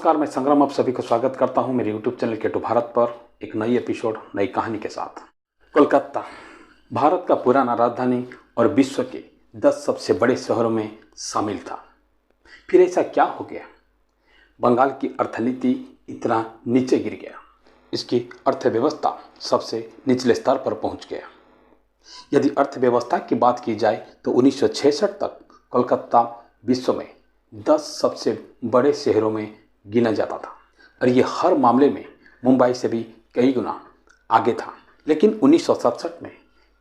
नमस्कार, मैं संग्राम आप सभी को स्वागत करता हूं मेरे YouTube चैनल के टू भारत पर एक नई एपिसोड नई कहानी के साथ। कोलकाता भारत का पुराना राजधानी और विश्व के 10 सबसे बड़े शहरों में शामिल था। फिर ऐसा क्या हो गया? बंगाल की अर्थनीति इतना नीचे गिर गया, इसकी अर्थव्यवस्था सबसे निचले स्तर पर पहुंच गया। यदि अर्थव्यवस्था की बात की जाए तो 1966 तक कोलकाता विश्व में 10 सबसे बड़े शहरों में गिना जाता था और ये हर मामले में मुंबई से भी कई गुना आगे था। लेकिन 1967 में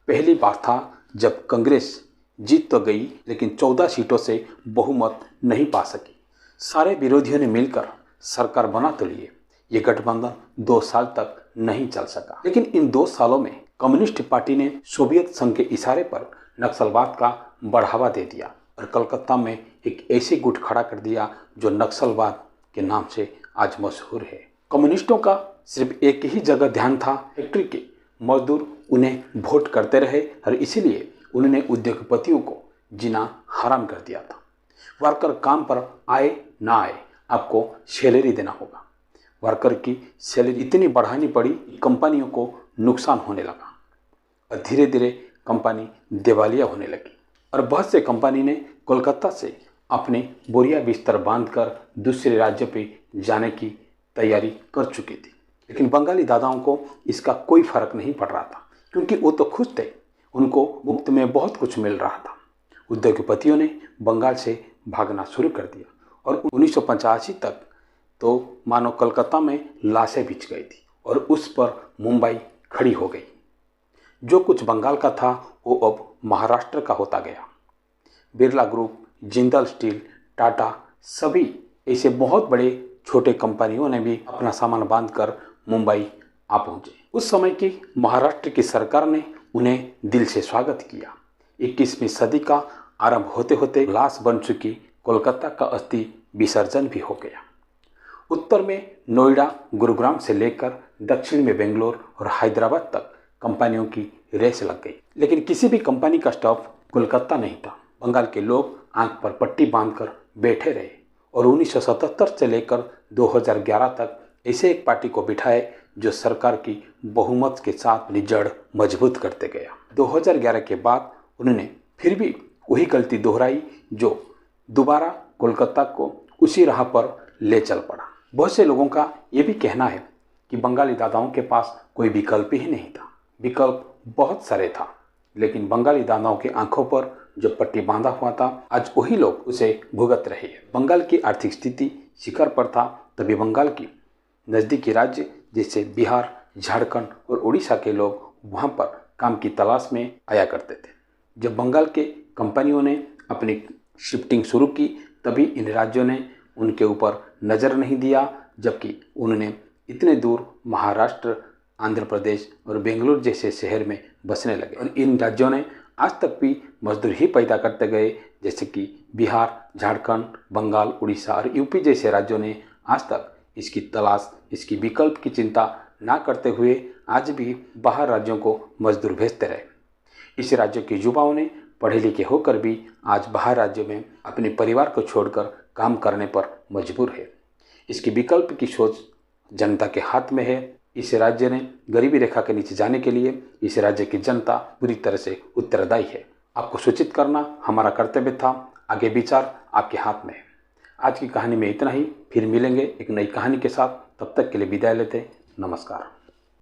पहली बार था जब कांग्रेस जीत तो गई लेकिन 14 सीटों से बहुमत नहीं पा सकी। सारे विरोधियों ने मिलकर सरकार बना तो लिए, ये गठबंधन 2 साल तक नहीं चल सका। लेकिन इन 2 सालों में कम्युनिस्ट पार्टी ने सोवियत संघ के इशारे पर नक्सलवाद का बढ़ावा दे दिया और कलकत्ता में एक ऐसी गुट खड़ा कर दिया जो नक्सलवाद के नाम से आज मशहूर है। कम्युनिस्टों का सिर्फ एक ही जगह ध्यान था, फैक्ट्री के मजदूर उन्हें वोट करते रहे और इसीलिए उन्होंने उद्योगपतियों को जीना हराम कर दिया था। वर्कर काम पर आए ना आए आपको सैलरी देना होगा। वर्कर की सैलरी इतनी बढ़ानी पड़ी कि कंपनियों को नुकसान होने लगा और धीरे धीरे कंपनी दिवालिया होने लगी और बहुत से कंपनी ने कोलकाता से अपने बोरिया बिस्तर बांधकर दूसरे राज्यों पे जाने की तैयारी कर चुकी थी। लेकिन बंगाली दादाओं को इसका कोई फर्क नहीं पड़ रहा था क्योंकि वो तो खुश थे, उनको मुफ्त में बहुत कुछ मिल रहा था। उद्योगपतियों ने बंगाल से भागना शुरू कर दिया और 1985 तक तो मानो कलकत्ता में लाशें बिछ गई थी और उस पर मुंबई खड़ी हो गई। जो कुछ बंगाल का था वो अब महाराष्ट्र का होता गया। बिरला ग्रुप, जिंदल स्टील, टाटा सभी ऐसे बहुत बड़े छोटे कंपनियों ने भी अपना सामान बांधकर मुंबई आ पहुंचे। उस समय की महाराष्ट्र की सरकार ने उन्हें दिल से स्वागत किया। 21वीं सदी का आरंभ होते होते लाश बन चुकी कोलकाता का अस्थि विसर्जन भी हो गया। उत्तर में नोएडा, गुरुग्राम से लेकर दक्षिण में बेंगलोर और हैदराबाद तक कंपनियों की रेस लग गई, लेकिन किसी भी कंपनी का स्टॉप कोलकाता नहीं था। बंगाल के लोग आंख पर पट्टी बांधकर बैठे रहे और 1977 से लेकर 2011 तक ऐसे एक पार्टी को बिठाए जो सरकार की बहुमत के साथ अपनी जड़ मजबूत करते गया। 2011 के बाद उन्होंने फिर भी वही गलती दोहराई जो दोबारा कोलकाता को उसी राह पर ले चल पड़ा। बहुत से लोगों का ये भी कहना है कि बंगाली दादाओं के पास कोई विकल्प ही नहीं था। विकल्प बहुत सारे था लेकिन बंगाली दादाओं की आंखों पर जो पट्टी बांधा हुआ था आज वही लोग उसे भुगत रहे हैं। बंगाल की आर्थिक स्थिति शिखर पर था तभी बंगाल की नज़दीकी राज्य जैसे बिहार, झारखंड और उड़ीसा के लोग वहां पर काम की तलाश में आया करते थे। जब बंगाल के कंपनियों ने अपनी शिफ्टिंग शुरू की तभी इन राज्यों ने उनके ऊपर नज़र नहीं दिया, जबकि उन्होंने इतने दूर महाराष्ट्र, आंध्र प्रदेश और बेंगलुरु जैसे शहर में बसने लगे और इन राज्यों ने आज तक भी मजदूर ही पैदा करते गए, जैसे कि बिहार, झारखंड, बंगाल, उड़ीसा और यूपी जैसे राज्यों ने आज तक इसकी तलाश, इसकी विकल्प की चिंता ना करते हुए आज भी बाहर राज्यों को मजदूर भेजते रहे। इस राज्यों के युवाओं ने पढ़े लिखे होकर भी आज बाहर राज्यों में अपने परिवार को छोड़कर काम करने पर मजबूर है। इसकी विकल्प की सोच जनता के हाथ में है। इस राज्य ने गरीबी रेखा के नीचे जाने के लिए इस राज्य की जनता पूरी तरह से उत्तरदायी है। आपको सूचित करना हमारा कर्तव्य था, आगे विचार आपके हाथ में है। आज की कहानी में इतना ही, फिर मिलेंगे एक नई कहानी के साथ। तब तक के लिए विदाई लेते, नमस्कार।